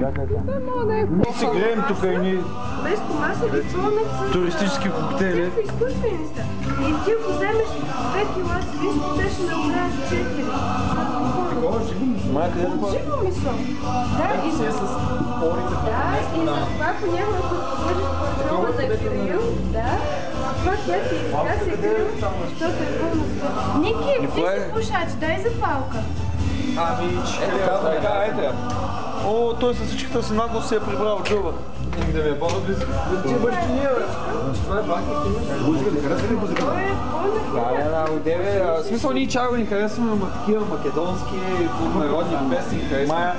Ние се греем тук и ние... Без томасови пълнат с... туристически коктейли. Всякакви изкуствени неща. И ти ако вземеш 2 кила свинско, те ще направят 4. Май, къде това? Живо месо. Да, и за... Да, и за това понякога, ако сложиш първома на ефирил, да, това тя си иска се грил, защото е пълно с... Ники, ти си пушач, дай запалка. Ами, така, ете. О, той със всичката си наглост се е прибрал в джоба. Да ми е по-наблизо. Ти бащиния, бе. Това е бахи, ти музика, не харесва ли музика? Да, одеве. В смисъл, ние чаго ни харесваме, ама такива македонски, народни песни харесваме.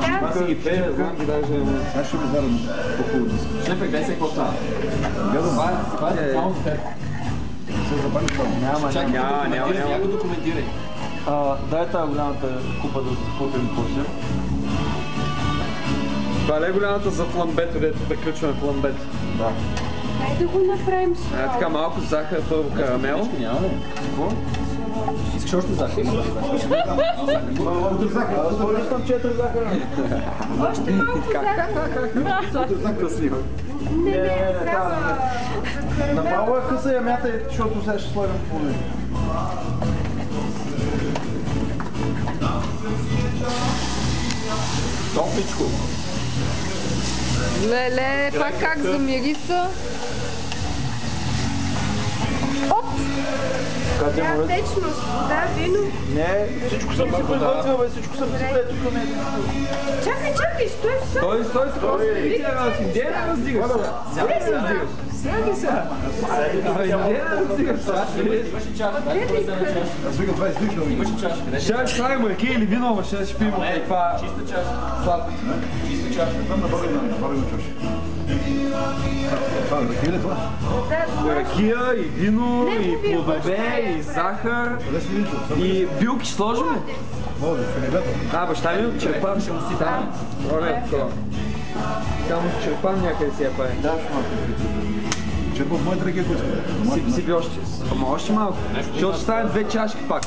Да. Аз си ги пея, знам ги даже. Аз ще ми зарам по-хубаво. Шефе, гледай се какво става. Това е само за теб. Се забавим това. Няма. Някой документирай. Дай тази голямата купа да купим после. Това е голямата за фламбето, дето приключваме фламбето. Да. Дай да го направим с това. Така малко захар, първо карамел. Няма ли? Какво? Искаш още захар? Има ли захар? Аз съм 4 захара. Още малко захар. Не, само... Направо е къса я мятай, защото сега ще слагам в половина. Топличко. Леле, пак как замириса. Оп! Да, течност, вода, вино. Не, всичко съм си приготвил, бе, всичко съм си пред тук не. Чакай, стой! Стой, иде да раздигаш сега. Сяди сега. Иде да раздигаш сега. Имаше чашка. Дай да взема чашка. Аз викам това излишно. Имаше чашка. Ще слагаме ръке или вино, ама ще пием. Това Чиста чашка. сладко. Чиста чашка. Там набавим чаши. Това е ръки ли това? Ракия и вино, и плодове, и захар, и билки сложим ли? Може, филибето. Баща ми от черпан ще му си дам. Добре, такова. Там от черпан някъде си я прави. Да, ще малко. Черпа в моите ръки, които Сипи още. Ама още малко. Защото ще стане 2 чашки пак.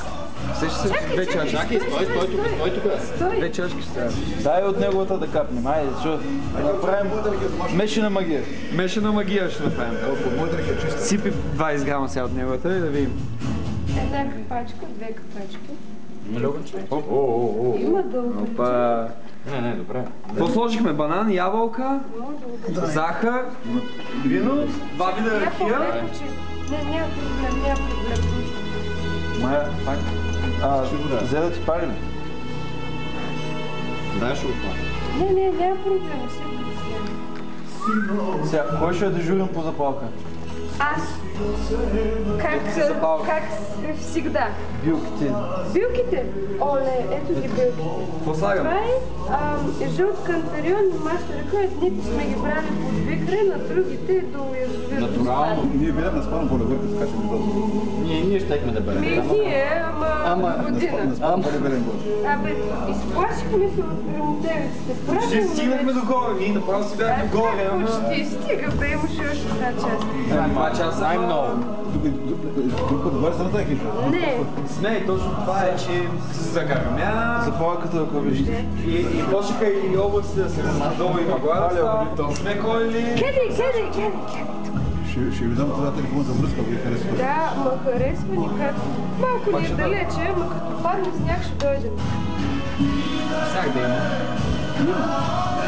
Сеща се 2 чашки. Чакай, стой тук. 2 чашки ще стане. Дай от неговата да капнем. Айде, защото да направим мешана магия. Мешана магия ще направим. Сипи 20 грама сега от неговата и да видим. Една капачка, 2 капачки. Има ли огън, човек? Има дълго. Опа. Не, добре. То сложихме банан, ябълка, захар, вино, 2 вида ракия. Не, няма проблем. Мая, пак. Взе да ти пали ли? Дай ще го хвана. Не, няма проблем. Сега, кой ще е дежурен по запалка? Аз. Как всегда. Билките. Билките? Оле, ето ги билките. Какво слагам? Това е жълт кантарион и маща ръка. Едните сме ги брали под вихре, на другите до язовир. Натурално. Ние бяхме на спален поле, така че ми дадат. Ние щехме да берем. Ние, ама година. На спален поле берем го. Абе, изплашихме се от грамотевиците. Ще стигнахме до горе, ние направо си бяхме горе, ама... Почти стига, бе, имаше още 2 часа. 2 часа. Най-много. Тук път говори за тази хижа. Не. Смей, точно това е, че се загърмя. Запалката, ако виждате. И почнаха и облаците да се надолу и нагоре. Сме ходили. Гледай. Ще ви дам това телефон за връзка, ви харесва. Да, ма харесва ни как. Малко ни е далече, ама като падне сняг ще дойдем. Всяк да има.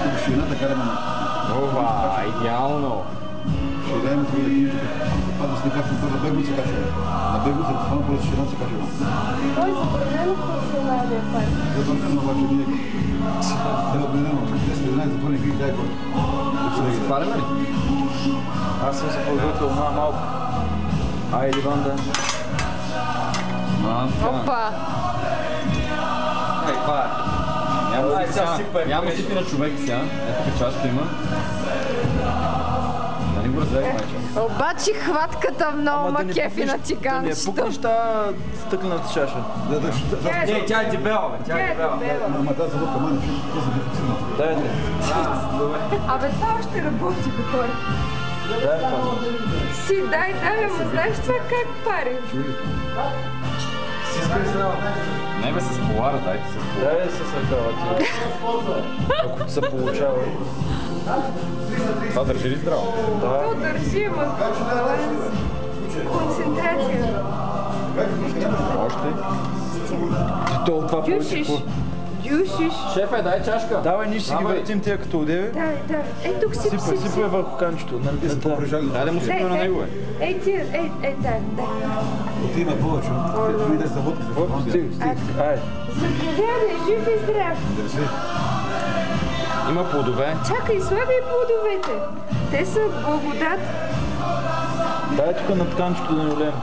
Тук ще едната караме на... Ова, идеално. Ще дадем това хижа. Падна сняг, както на Бегу се качва. На Бегу за това поле ще се качва. Той забранено професионалния парк. Забранено, обаче ние... Те забранено. Те сме знаят затворен крик, дай кой. Затваряме ли? Аз съм се подготвил малко. Айде, банда. Опа! Ай, това е. Няма сипи на човек сега. Ето чашка има. Да не го разделих, майче. Обаче хватката много ма кефи на Да не циганчето. пукнеш тази стъклената чаша. Не, тя е дебела, бе. Тя е дебела. Ама тази заводка мани, ще се дефицират. Дайте. Абе, това още работи, бе, хора. Дай това. Дай, ама знаеш това как пари? Си Не бе, с полара, дайте с полара. Дай с ръкава ти. Ако ти се получава. Това държи ли здраво? Да. То държи, ма баланс. Концентрация. Още. Ти това повече Дюшиш. какво? Дюшиш. Шефе, дай чашка. Давай, ние ще ги въртим тия като одеви. Да. Ей, тук си. Сипай върху канчето. Нали са По-прижали. Дай да му сипне на него, бе. Ей, ти, ей, да. Ти има повече. Ти да са водка. Стиг. Ай. Заповядай, жив и здрав. Държи. Има плодове. Чакай, слагай плодовете. Те са благодат. Дай тук на тканчето да ни улеем.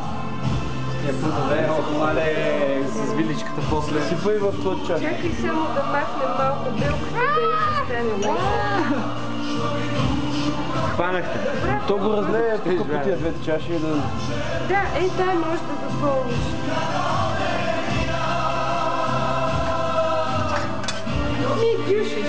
Плодове, мале, с виличката после. Сипай в този чаш. Чакай само да махнем малко белката, да ни стане лесно. Хванахте. То го разлея тук по тия двете чаши и да... Да, ей, дай може да допълниш. Ми дюшиш.